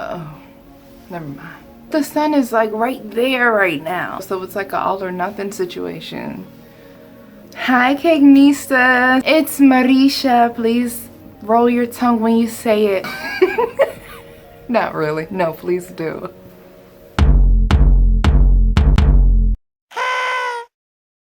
Oh, never mind. The sun is like right there right now, so it's like an all or nothing situation. Hi, Cakenista. It's Marisha. Please roll your tongue when you say it. Not really. No, please do.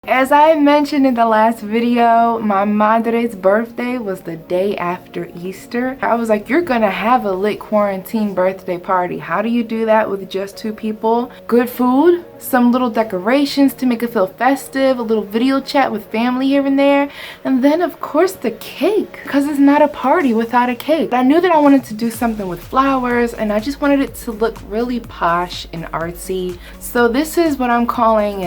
As I mentioned in the last video, my madre's birthday was the day after Easter. I was like, you're gonna have a lit quarantine birthday party. How do you do that with just 2 people? Good food, some little decorations to make it feel festive, a little video chat with family here and there, and then of course the cake, because it's not a party without a cake. I knew that I wanted to do something with flowers, and I just wanted it to look really posh and artsy. So this is what I'm calling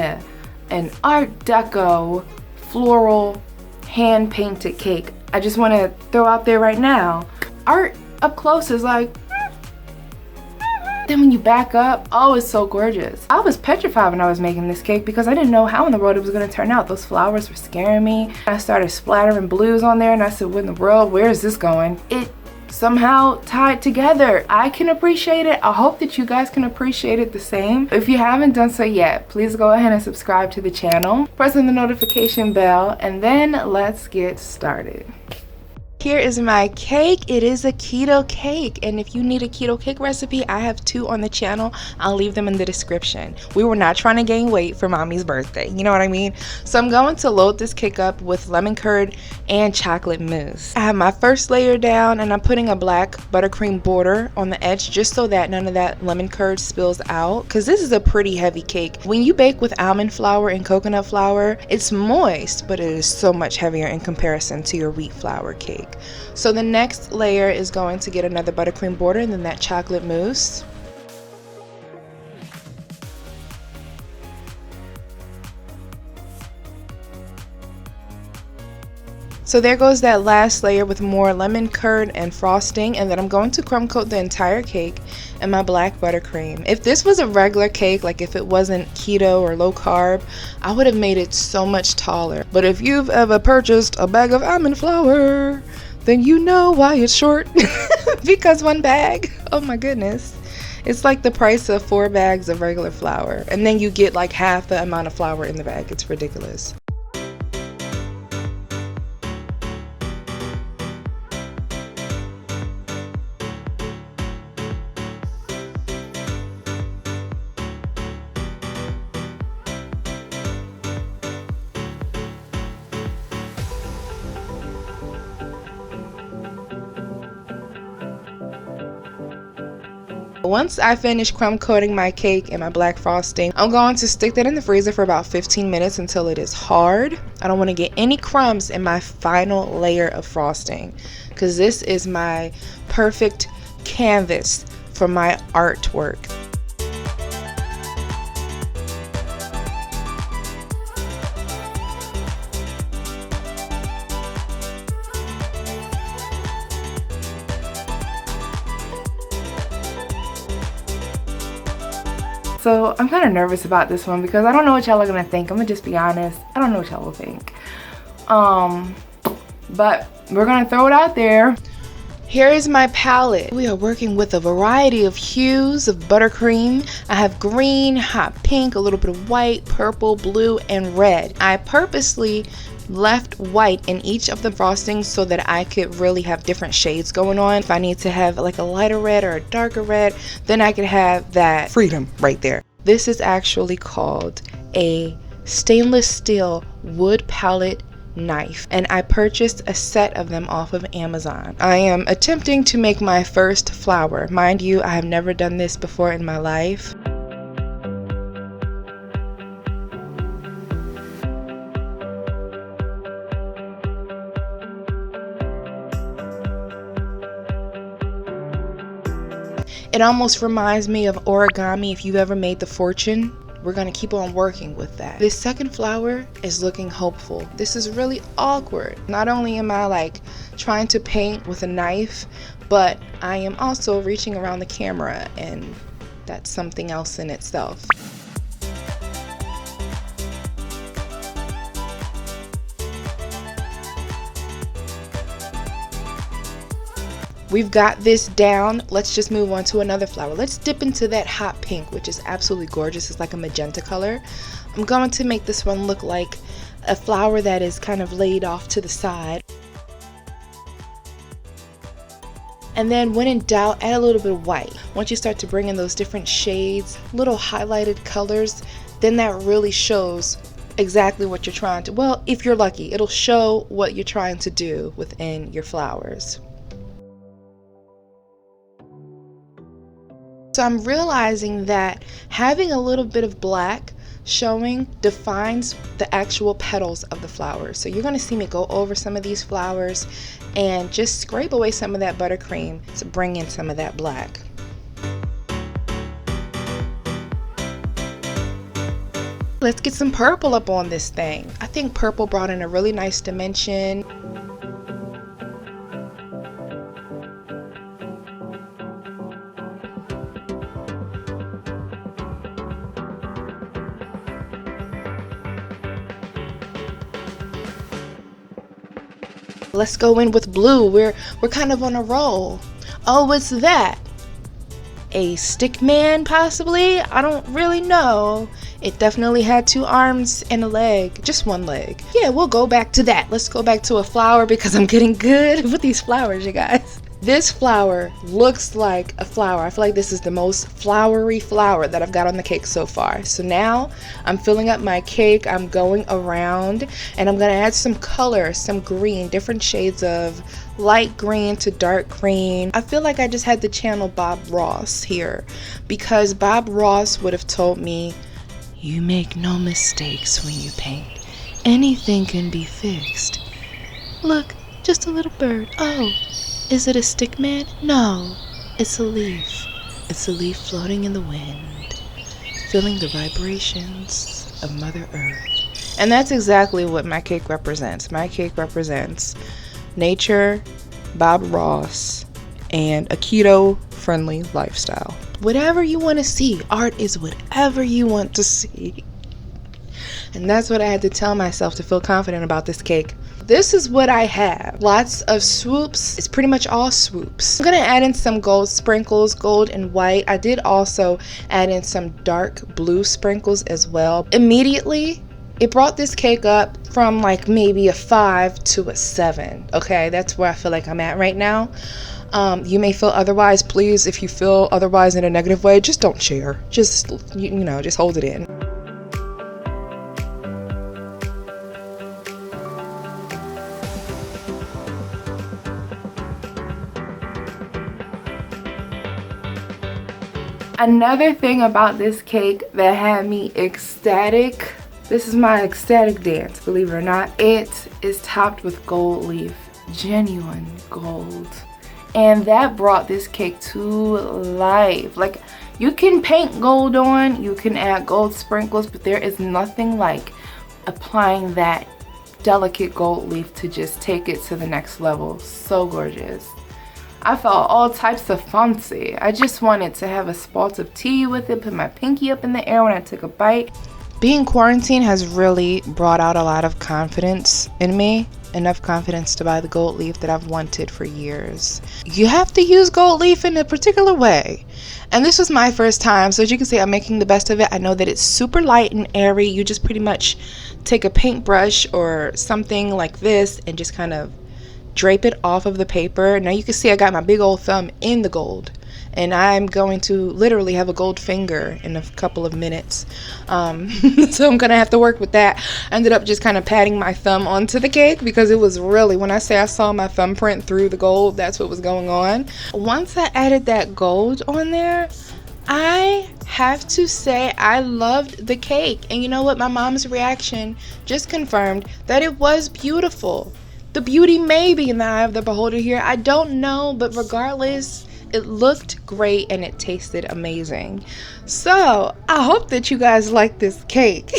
an Art Deco floral hand painted cake. I just want to throw out there right now, art up close is like, then when you back up, oh, it's so gorgeous. I was petrified when I was making this cake because I didn't know how in the world it was going to turn out. Those flowers were scaring me. I started splattering blues on there and I said, what in the world, where is this going? It somehow tied together. I can appreciate it. I hope that you guys can appreciate it the same. If you haven't done so yet, please go ahead and subscribe to the channel, press on the notification bell, and then let's get started. Here is my cake. It is a keto cake, and if you need a keto cake recipe, I have 2 on the channel. I'll leave them in the description. We were not trying to gain weight for mommy's birthday, you know what I mean? So I'm going to load this cake up with lemon curd and chocolate mousse. I have my first layer down, and I'm putting a black buttercream border on the edge just so that none of that lemon curd spills out, because this is a pretty heavy cake. When you bake with almond flour and coconut flour, it's moist, but it is so much heavier in comparison to your wheat flour cake. So the next layer is going to get another buttercream border and then that chocolate mousse. So there goes that last layer with more lemon curd and frosting, and then I'm going to crumb coat the entire cake in my black buttercream. If this was a regular cake, like if it wasn't keto or low carb, I would have made it so much taller. But if you've ever purchased a bag of almond flour, then you know why it's short. Because 1 bag, oh my goodness, it's like the price of 4 bags of regular flour, and then you get like half the amount of flour in the bag. It's ridiculous. Once I finish crumb coating my cake and my black frosting, I'm going to stick that in the freezer for about 15 minutes until it is hard. I don't want to get any crumbs in my final layer of frosting, because this is my perfect canvas for my artwork. So I'm kind of nervous about this one because I don't know what y'all are gonna think. I'm gonna just be honest. I don't know what y'all will think. But we're gonna throw it out there. Here is my palette. We are working with a variety of hues of buttercream. I have green, hot pink, a little bit of white, purple, blue, and red. I purposely left white in each of the frostings so that I could really have different shades going on. If I need to have like a lighter red or a darker red, then I could have that freedom right there. This is actually called a stainless steel wood palette knife, and I purchased a set of them off of Amazon. I am attempting to make my first flower. Mind you, I have never done this before in my life. It almost reminds me of origami if you've ever made the fortune. We're gonna keep on working with that. This second flower is looking hopeful. This is really awkward. Not only am I like trying to paint with a knife, but I am also reaching around the camera, and that's something else in itself. We've got this down. Let's just move on to another flower. Let's dip into that hot pink, which is absolutely gorgeous. It's like a magenta color. I'm going to make this one look like a flower that is kind of laid off to the side. And then when in doubt, add a little bit of white. Once you start to bring in those different shades, little highlighted colors, then that really shows exactly what you're trying to, well, if you're lucky, it'll show what you're trying to do within your flowers. So I'm realizing that having a little bit of black showing defines the actual petals of the flowers. So you're going to see me go over some of these flowers and just scrape away some of that buttercream to bring in some of that black. Let's get some purple up on this thing. I think purple brought in a really nice dimension. Let's go in with blue. We're kind of on a roll. Oh, what's that? A stick man, possibly? I don't really know. It definitely had 2 arms and a leg. Just 1 leg. Yeah, we'll go back to that. Let's go back to a flower because I'm getting good with these flowers, you guys. This flower looks like a flower. I feel like this is the most flowery flower that I've got on the cake so far. So now I'm filling up my cake. I'm going around and I'm gonna add some color, some green, different shades of light green to dark green. I feel like I just had to channel Bob Ross here because Bob Ross would have told me, you make no mistakes when you paint. Anything can be fixed. Look, just a little bird. Oh. Is it a stick man? No, it's a leaf. It's a leaf floating in the wind, feeling the vibrations of Mother Earth. And that's exactly what my cake represents. My cake represents nature, Bob Ross, and a keto-friendly lifestyle. Whatever you want to see, art is whatever you want to see. And that's what I had to tell myself to feel confident about this cake. This is what I have. Lots of swoops. It's pretty much all swoops. I'm gonna add in some gold sprinkles, gold and white. I did also add in some dark blue sprinkles as well. Immediately, it brought this cake up from like maybe a 5 to a 7. Okay, that's where I feel like I'm at right now. You may feel otherwise. Please, if you feel otherwise in a negative way, just don't share. Just, you know, just hold it in. Another thing about this cake that had me ecstatic, this is my ecstatic dance, believe it or not. It is topped with gold leaf, genuine gold. And that brought this cake to life. Like, you can paint gold on, you can add gold sprinkles, but there is nothing like applying that delicate gold leaf to just take it to the next level. So gorgeous. I felt all types of fancy. I just wanted to have a spot of tea with it, put my pinky up in the air when I took a bite. Being quarantined has really brought out a lot of confidence in me. Enough confidence to buy the gold leaf that I've wanted for years. You have to use gold leaf in a particular way. And this was my first time, so as you can see, I'm making the best of it. I know that it's super light and airy. You just pretty much take a paintbrush or something like this and just kind of drape it off of the paper. Now you can see I got my big old thumb in the gold, and I'm going to literally have a gold finger in a couple of minutes. So I'm gonna have to work with that. I ended up just kind of patting my thumb onto the cake because it was really, when I say I saw my thumbprint through the gold, that's what was going on. Once I added that gold on there, I have to say I loved the cake. And you know what? My mom's reaction just confirmed that it was beautiful. The beauty may be in the eye of the beholder here. I don't know, but regardless, it looked great and it tasted amazing. So I hope that you guys like this cake.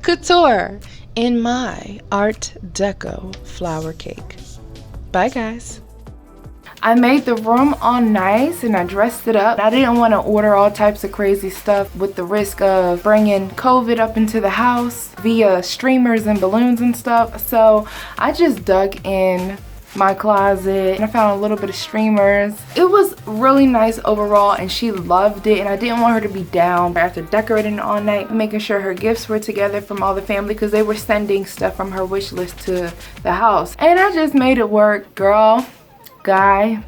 Couture in my Art Deco flower cake. Bye guys. I made the room all nice and I dressed it up. I didn't want to order all types of crazy stuff with the risk of bringing COVID up into the house via streamers and balloons and stuff. So I just dug in my closet, and I found a little bit of streamers. It was really nice overall, and she loved it, and I didn't want her to be down after decorating all night, making sure her gifts were together from all the family, because they were sending stuff from her wish list to the house. And I just made it work, girl, guy.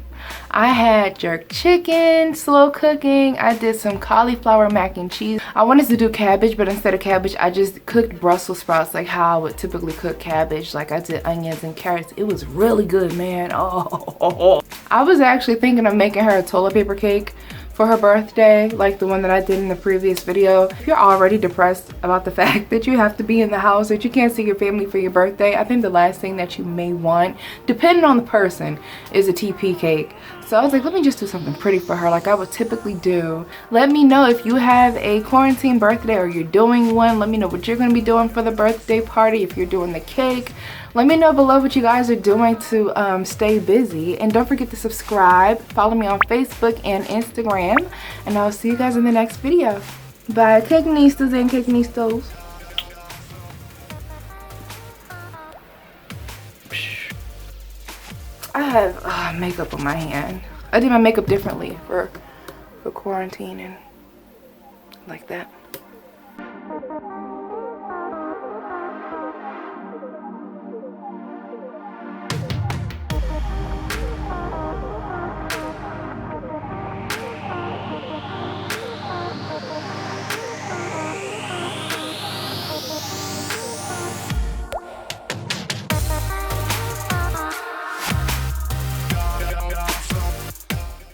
I had jerk chicken, slow cooking. I did some cauliflower mac and cheese. I wanted to do cabbage, but instead of cabbage, I just cooked Brussels sprouts like how I would typically cook cabbage. Like I did onions and carrots. It was really good, man. Oh, I was actually thinking of making her a toilet paper cake for her birthday, like the one that I did in the previous video. If you're already depressed about the fact that you have to be in the house, that you can't see your family for your birthday, I think the last thing that you may want, depending on the person, is a TP cake. So I was like, let me just do something pretty for her like I would typically do. Let me know if you have a quarantine birthday or you're doing one. Let me know what you're going to be doing for the birthday party, if you're doing the cake. Let me know below what you guys are doing to stay busy. And don't forget to subscribe. Follow me on Facebook and Instagram. And I'll see you guys in the next video. Bye, Cakenistas and Cakenistos. I have makeup on my hand. I did my makeup differently for quarantine and like that.